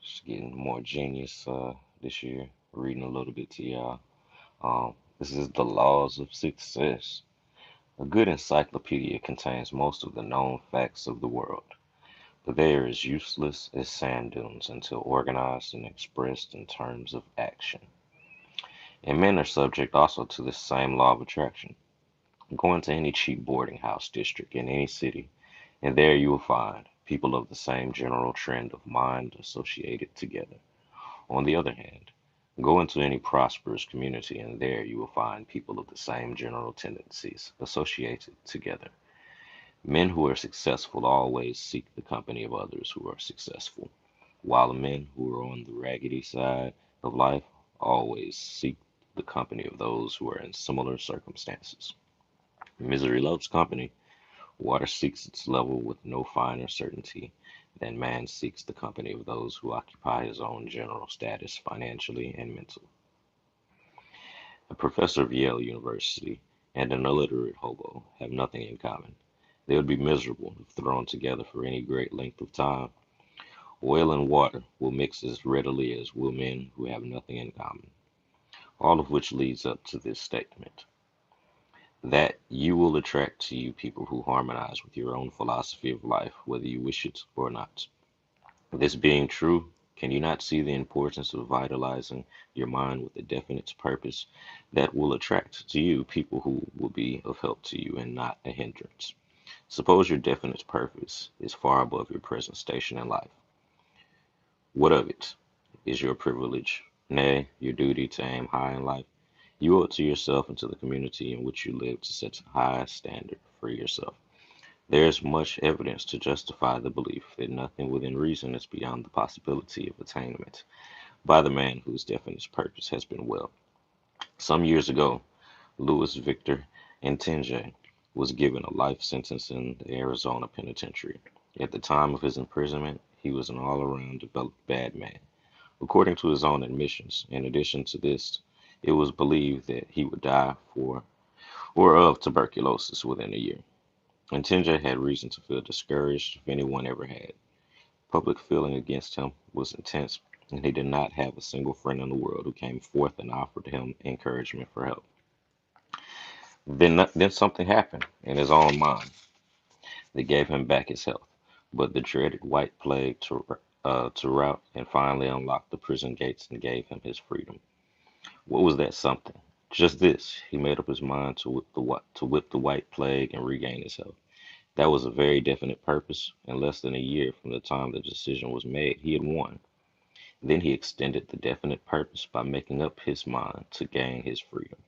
Just getting more genius this year, reading a little bit to y'all. This is The Laws of Success. A good encyclopedia contains most of the known facts of the world, but they are as useless as sand dunes until organized and expressed in terms of action. And men are subject also to this same law of attraction. Go into any cheap boarding house district in any city, and there you will find people of the same general trend of mind associated together. On the other hand, go into any prosperous community, and there you will find people of the same general tendencies associated together. Men who are successful always seek the company of others who are successful, while the men who are on the raggedy side of life always seek the company of those who are in similar circumstances. Misery loves company. Water seeks its level with no finer certainty than man seeks the company of those who occupy his own general status financially and mentally. A professor of Yale University and an illiterate hobo have nothing in common. They would be miserable if thrown together for any great length of time. Oil and water will mix as readily as will men who have nothing in common. All of which leads up to this statement that you will attract to you people who harmonize with your own philosophy of life, whether you wish it or not. This being true, can you not see the importance of vitalizing your mind with a definite purpose that will attract to you people who will be of help to you and not a hindrance? Suppose your definite purpose is far above your present station in life. What of it? Is your privilege, nay, your duty to aim high in life? You owe it to yourself and to the community in which you live to set a high standard for yourself. There is much evidence to justify the belief that nothing within reason is beyond the possibility of attainment by the man whose definite purpose has been well. Some years ago, Louis Victor Ntenge was given a life sentence in the Arizona penitentiary. At the time of his imprisonment, he was an all-around developed bad man. According to his own admissions, in addition to this, it was believed that he would die for or of tuberculosis within a year. And Tinjay had reason to feel discouraged if anyone ever had. Public feeling against him was intense, and he did not have a single friend in the world who came forth and offered him encouragement for help. Then something happened in his own mind that gave him back his health. But the dreaded white plague to rout and finally unlocked the prison gates and gave him his freedom. What was that something? Just this: he made up his mind to whip the white plague and regain his health. That was a very definite purpose. In less than a year from the time the decision was made, he had won. Then he extended the definite purpose by making up his mind to gain his freedom.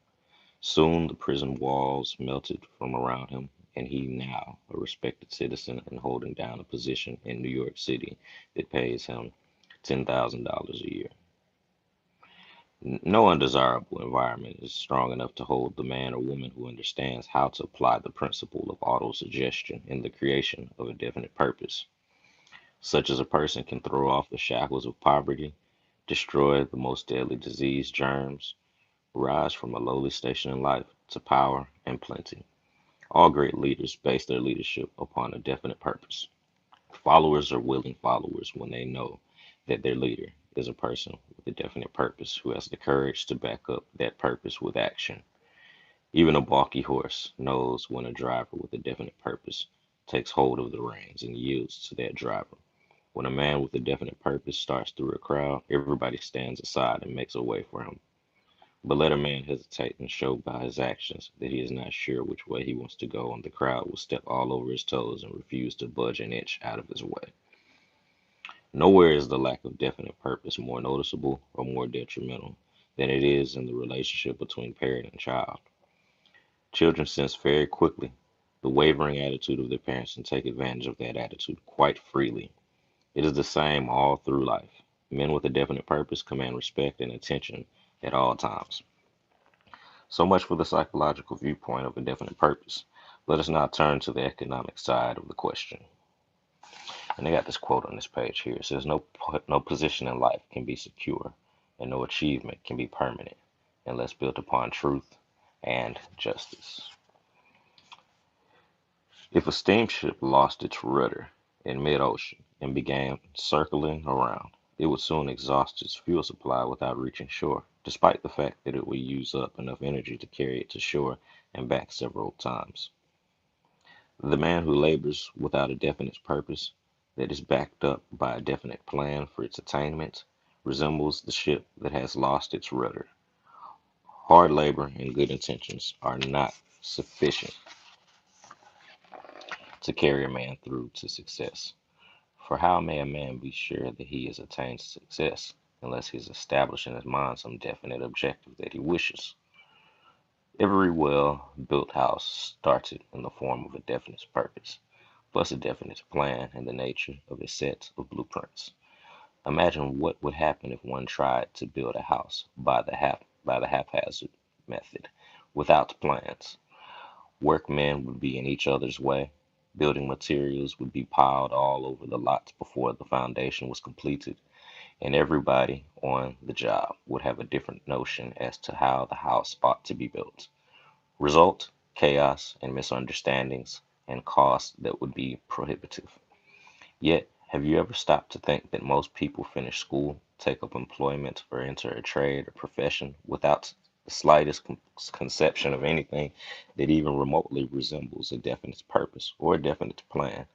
Soon the prison walls melted from around him, and he now a respected citizen and holding down a position in New York City that pays him $10,000 a year. No undesirable environment is strong enough to hold the man or woman who understands how to apply the principle of autosuggestion in the creation of a definite purpose. Such as a person can throw off the shackles of poverty, destroy the most deadly disease germs, rise from a lowly station in life to power and plenty. All great leaders base their leadership upon a definite purpose. Followers are willing followers when they know that their leader is a person with a definite purpose who has the courage to back up that purpose with action. Even a balky horse knows when a driver with a definite purpose takes hold of the reins and yields to that driver. When a man with a definite purpose starts through a crowd, everybody stands aside and makes a way for him. But let a man hesitate and show by his actions that he is not sure which way he wants to go, and the crowd will step all over his toes and refuse to budge an inch out of his way. Nowhere is the lack of definite purpose more noticeable or more detrimental than it is in the relationship between parent and child. Children sense very quickly the wavering attitude of their parents and take advantage of that attitude quite freely. It is the same all through life. Men with a definite purpose command respect and attention at all times. So much for the psychological viewpoint of a definite purpose. Let us now turn to the economic side of the question. And I got this quote on this page here. It says, no position in life can be secure, and no achievement can be permanent unless built upon truth and justice. If a steamship lost its rudder in mid-ocean and began circling around, It would soon exhaust its fuel supply without reaching shore, despite the fact that it would use up enough energy to carry it to shore and back several times. The man who labors without a definite purpose that is backed up by a definite plan for its attainment resembles the ship that has lost its rudder. Hard labor and good intentions are not sufficient to carry a man through to success. For how may a man be sure that he has attained success unless he has established in his mind some definite objective that he wishes? Every well built house started in the form of a definite purpose, plus a definite plan and the nature of a set of blueprints. Imagine what would happen if one tried to build a house by the haphazard method, without plans. Workmen would be in each other's way. Building materials would be piled all over the lots before the foundation was completed, and everybody on the job would have a different notion as to how the house ought to be built. Result, chaos and misunderstandings and costs that would be prohibitive. Yet, have you ever stopped to think that most people finish school, take up employment, or enter a trade or profession without the slightest conception of anything that even remotely resembles a definite purpose or a definite plan?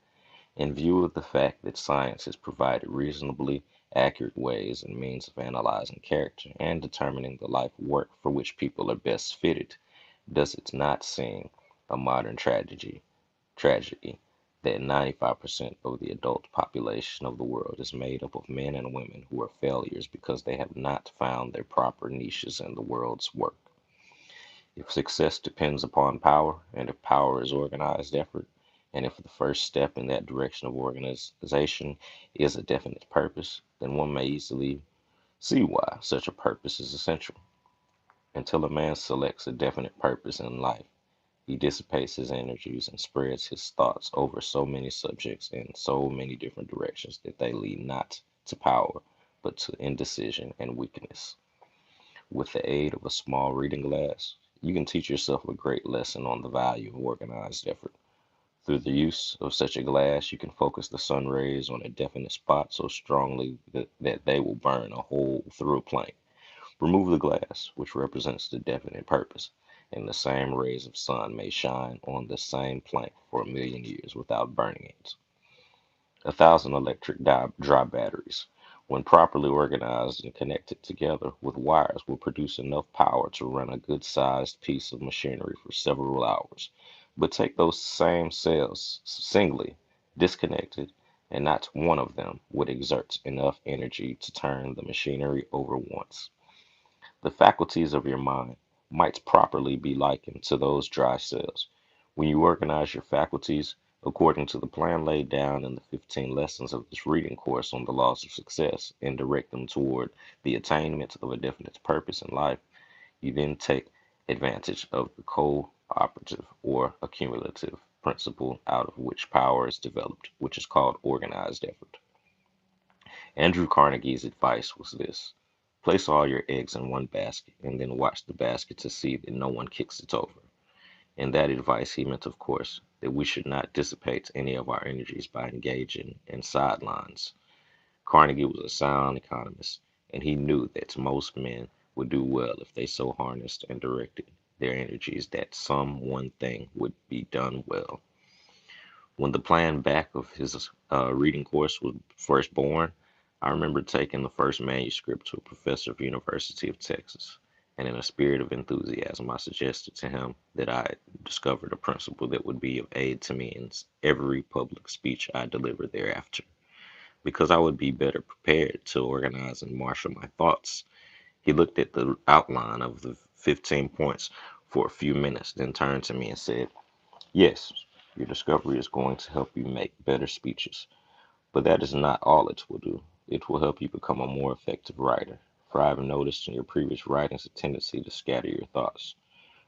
In view of the fact that science has provided reasonably accurate ways and means of analyzing character and determining the life work for which people are best fitted, does it not seem a modern tragedy that 95% of the adult population of the world is made up of men and women who are failures because they have not found their proper niches in the world's work? If success depends upon power, and if power is organized effort, and if the first step in that direction of organization is a definite purpose, then one may easily see why such a purpose is essential. Until a man selects a definite purpose in life, he dissipates his energies and spreads his thoughts over so many subjects in so many different directions that they lead not to power, but to indecision and weakness. With the aid of a small reading glass, you can teach yourself a great lesson on the value of organized effort. Through the use of such a glass, you can focus the sun rays on a definite spot so strongly that they will burn a hole through a plank. Remove the glass, which represents the definite purpose, and the same rays of sun may shine on the same plank for 1,000,000 years without burning it. 1,000 electric dry batteries, when properly organized and connected together with wires, will produce enough power to run a good-sized piece of machinery for several hours. But take those same cells singly, disconnected, and not one of them would exert enough energy to turn the machinery over once. The faculties of your mind might properly be likened to those dry cells. When you organize your faculties according to the plan laid down in the 15 lessons of this reading course on the laws of success and direct them toward the attainment of a definite purpose in life, you then take advantage of the cooperative or accumulative principle out of which power is developed, which is called organized effort. Andrew Carnegie's advice was this: place all your eggs in one basket and then watch the basket to see that no one kicks it over. In that advice, he meant, of course, that we should not dissipate any of our energies by engaging in sidelines. Carnegie was a sound economist, and he knew that most men would do well if they so harnessed and directed their energies that some one thing would be done well. When the plan back of his reading course was first born, I remember taking the first manuscript to a professor of University of Texas, and in a spirit of enthusiasm, I suggested to him that I had discovered a principle that would be of aid to me in every public speech I delivered thereafter, because I would be better prepared to organize and marshal my thoughts. He looked at the outline of the 15 points for a few minutes, then turned to me and said, "Yes, your discovery is going to help you make better speeches, but that is not all it will do. It will help you become a more effective writer, for I have noticed in your previous writings a tendency to scatter your thoughts.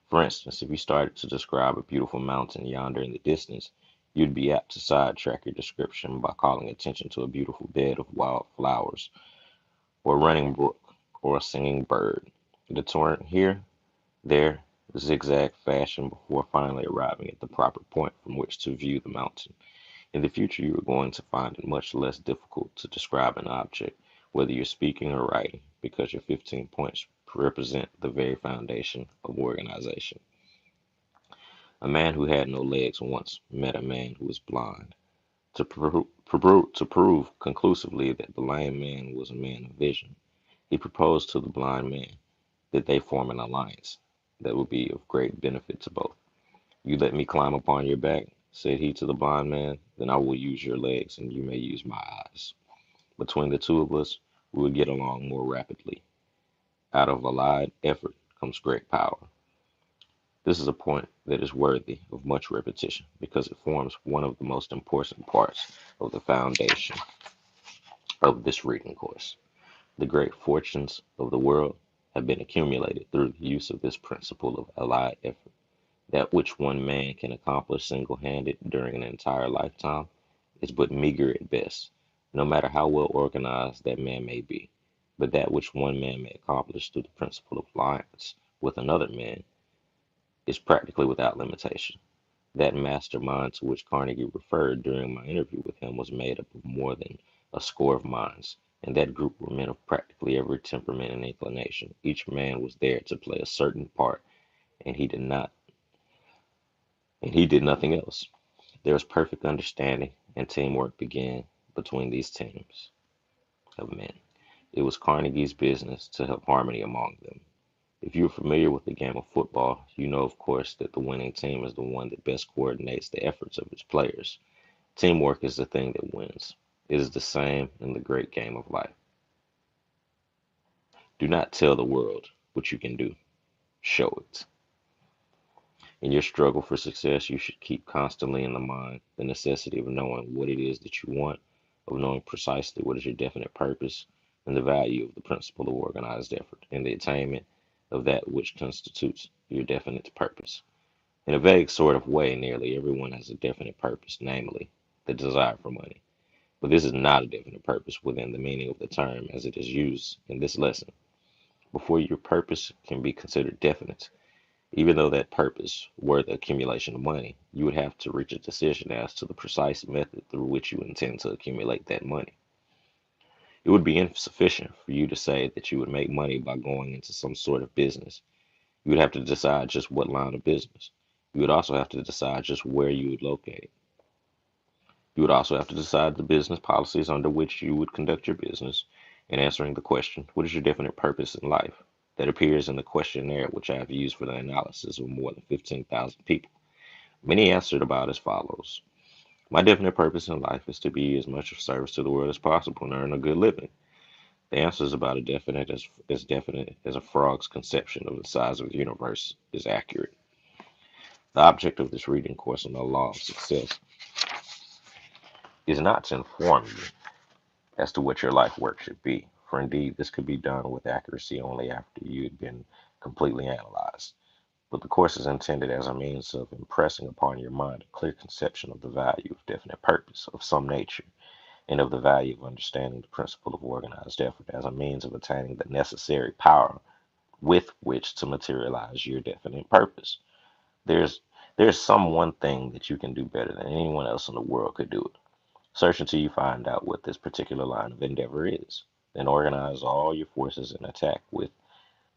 For instance, if you started to describe a beautiful mountain yonder in the distance, you'd be apt to sidetrack your description by calling attention to a beautiful bed of wild flowers, or a running brook, or a singing bird, the torrent here, there, zigzag fashion before finally arriving at the proper point from which to view the mountain. In the future, you are going to find it much less difficult to describe an object whether you're speaking or writing, because your 15 points represent the very foundation of organization. A man who had no legs once met a man who was blind. To prove conclusively that the lame man was a man of vision, he proposed to the blind man that they form an alliance that would be of great benefit to both. "You let me climb upon your back," said he to the blind man, "then I will use your legs and you may use my eyes. Between the two of us, we will get along more rapidly. Out of allied effort comes great power." This is a point that is worthy of much repetition because it forms one of the most important parts of the foundation of this reading course. The great fortunes of the world have been accumulated through the use of this principle of allied effort. That which one man can accomplish single-handed during an entire lifetime is but meager at best, no matter how well organized that man may be. But that which one man may accomplish through the principle of alliance with another man is practically without limitation. That mastermind to which Carnegie referred during my interview with him was made up of more than a score of minds, and that group were men of practically every temperament and inclination. Each man was there to play a certain part, and he did nothing else. There was perfect understanding, and teamwork began between these teams of men. It was Carnegie's business to help harmony among them. If you are familiar with the game of football, you know, of course, that the winning team is the one that best coordinates the efforts of its players. Teamwork is the thing that wins. It is the same in the great game of life. Do not tell the world what you can do. Show it. In your struggle for success, you should keep constantly in the mind the necessity of knowing what it is that you want, of knowing precisely what is your definite purpose, and the value of the principle of organized effort, and the attainment of that which constitutes your definite purpose. In a vague sort of way, nearly everyone has a definite purpose, namely, the desire for money. But this is not a definite purpose within the meaning of the term as it is used in this lesson. Before your purpose can be considered definite, even though that purpose were the accumulation of money, you would have to reach a decision as to the precise method through which you intend to accumulate that money. It would be insufficient for you to say that you would make money by going into some sort of business. You would have to decide just what line of business. You would also have to decide just where you would locate it. You would also have to decide the business policies under which you would conduct your business. In answering the question, what is your definite purpose in life? That appears in the questionnaire which I have used for the analysis of more than 15,000 people. Many answered about as follows. My definite purpose in life is to be as much of service to the world as possible and earn a good living. The answer is about as definite as a frog's conception of the size of the universe is accurate. The object of this reading course on the law of success is not to inform you as to what your life work should be, for indeed this could be done with accuracy only after you had been completely analyzed. But the course is intended as a means of impressing upon your mind a clear conception of the value of definite purpose of some nature, and of the value of understanding the principle of organized effort as a means of attaining the necessary power with which to materialize your definite purpose. There's there's some one thing that you can do better than anyone else in the world could do it. Search until you find out what this particular line of endeavor is. Then organize all your forces and attack with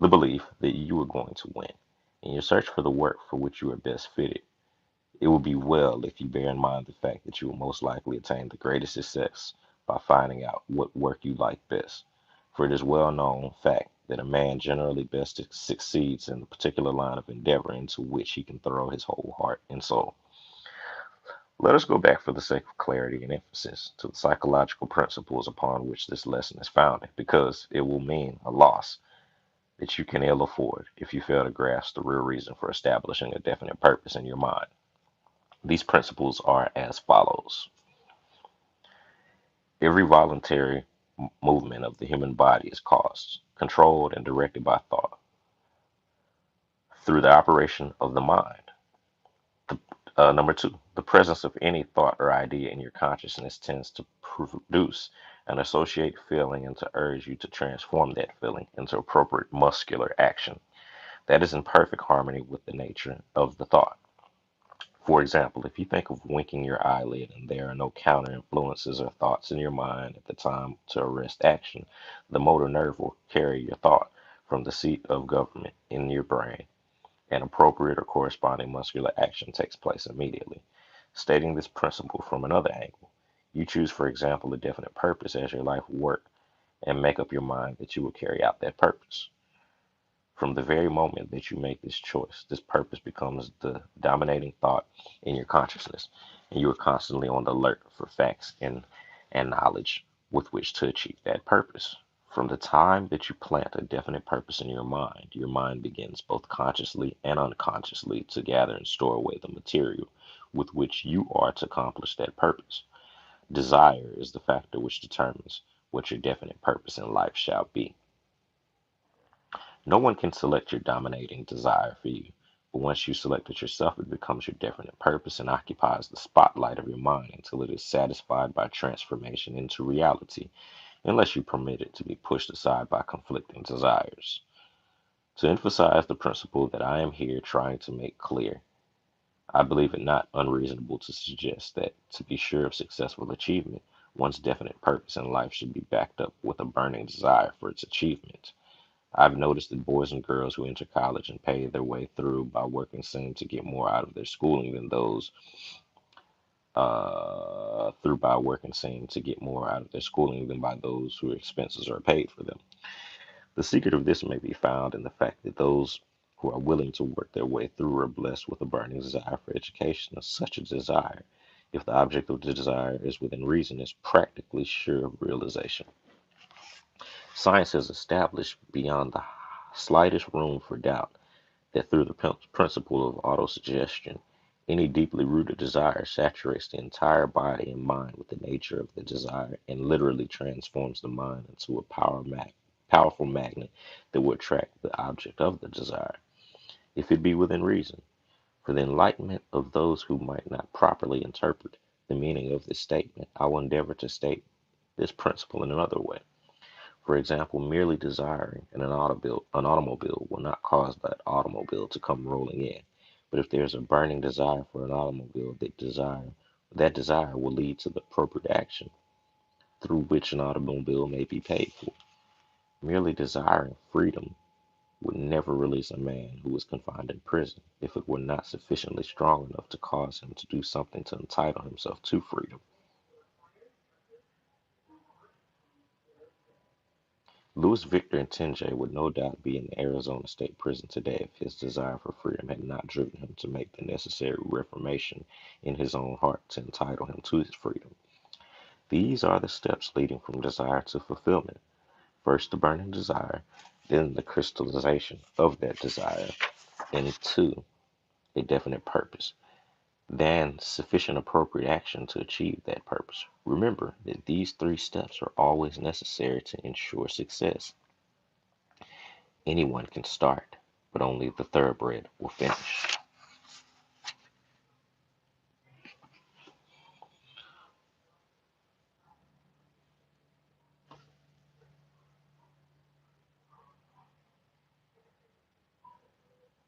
the belief that you are going to win. In your search for the work for which you are best fitted, it will be well if you bear in mind the fact that you will most likely attain the greatest success by finding out what work you like best. For it is well known fact that a man generally best succeeds in the particular line of endeavor into which he can throw his whole heart and soul. Let us go back for the sake of clarity and emphasis to the psychological principles upon which this lesson is founded, because it will mean a loss that you can ill afford if you fail to grasp the real reason for establishing a definite purpose in your mind. These principles are as follows. Every voluntary movement of the human body is caused, controlled, and directed by thought through the operation of the mind. Number two, the presence of any thought or idea in your consciousness tends to produce an associated feeling and to urge you to transform that feeling into appropriate muscular action that is in perfect harmony with the nature of the thought. For example, if you think of winking your eyelid and there are no counter influences or thoughts in your mind at the time to arrest action, the motor nerve will carry your thought from the seat of government in your brain. An appropriate or corresponding muscular action takes place immediately. Stating this principle from another angle, you choose, for example, a definite purpose as your life work and make up your mind that you will carry out that purpose. From the very moment that you make this choice, this purpose becomes the dominating thought in your consciousness, and you are constantly on the alert for facts and knowledge with which to achieve that purpose. From the time that you plant a definite purpose in your mind begins both consciously and unconsciously to gather and store away the material with which you are to accomplish that purpose. Desire is the factor which determines what your definite purpose in life shall be. No one can select your dominating desire for you, but once you select it yourself, it becomes your definite purpose and occupies the spotlight of your mind until it is satisfied by transformation into reality, unless you permit it to be pushed aside by conflicting desires. To emphasize the principle that I am here trying to make clear, I believe it not unreasonable to suggest that, to be sure of successful achievement, one's definite purpose in life should be backed up with a burning desire for its achievement. I've noticed that boys and girls who enter college and pay their way through by working seem to get more out of their schooling than those through by working seem to get more out of their schooling than by those whose expenses are paid for them. The secret of this may be found in the fact that those who are willing to work their way through are blessed with a burning desire for education. Such a desire, if the object of the desire is within reason, is practically sure of realization. Science has established beyond the slightest room for doubt that through the principle of autosuggestion, any deeply rooted desire saturates the entire body and mind with the nature of the desire and literally transforms the mind into a powerful magnet that will attract the object of the desire, if it be within reason. For the enlightenment of those who might not properly interpret the meaning of this statement, I will endeavor to state this principle in another way. For example, merely desiring an automobile will not cause that automobile to come rolling in. But if there is a burning desire for an automobile, that desire will lead to the appropriate action through which an automobile may be paid for. Merely desiring freedom would never release a man who was confined in prison if it were not sufficiently strong enough to cause him to do something to entitle himself to freedom. Louis Victor Ntenge would no doubt be in the Arizona State Prison today if his desire for freedom had not driven him to make the necessary reformation in his own heart to entitle him to his freedom. These are the steps leading from desire to fulfillment. First, the burning desire, then the crystallization of that desire into a definite purpose, then sufficient appropriate action to achieve that purpose. Remember that these three steps are always necessary to ensure success. Anyone can start, but only the thoroughbred will finish.